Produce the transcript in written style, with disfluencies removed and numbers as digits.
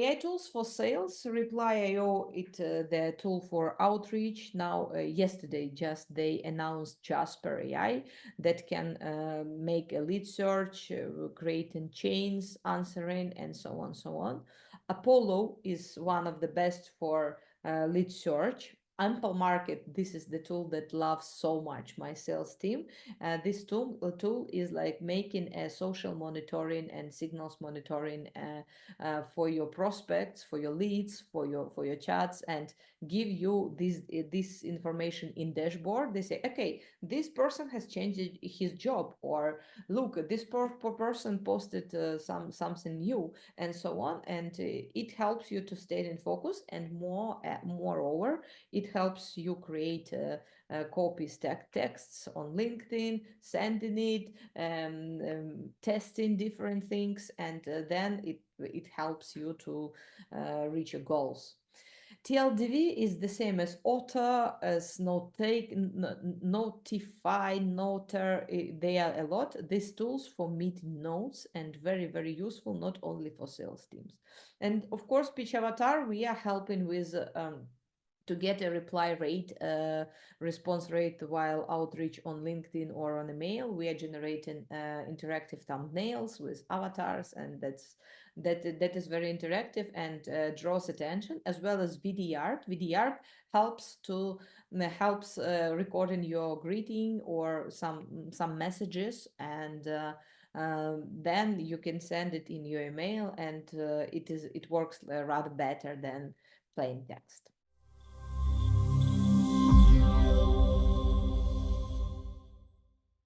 AI tools for sales, Reply.io, the tool for outreach. Now, yesterday, just they announced Jasper AI that can make a lead search, creating chains, answering, and so on, so on. Apollo is one of the best for lead search. Amplemarket, this is the tool that loves so much my sales team. This tool is like making a social monitoring and signals monitoring for your prospects, for your leads, for your chats, and give you this information in dashboard. They say, okay, this person has changed his job, or look, this person posted something new, and so on. And it helps you to stay in focus, and moreover, it helps you create copy stack texts on LinkedIn, sending it, testing different things, and then it helps you to reach your goals. TLDV is the same as Otter, as Notify, Noter. They are a lot. These tools for meeting notes, and very, very useful, not only for sales teams. And of course, Pitch Avatar, we are helping with to get a reply rate, response rate while outreach on LinkedIn or on email. We are generating interactive thumbnails with avatars, and that is very interactive and draws attention, as well as VD art. VD art helps recording your greeting or some messages, and then you can send it in your email, and it works rather better than plain text.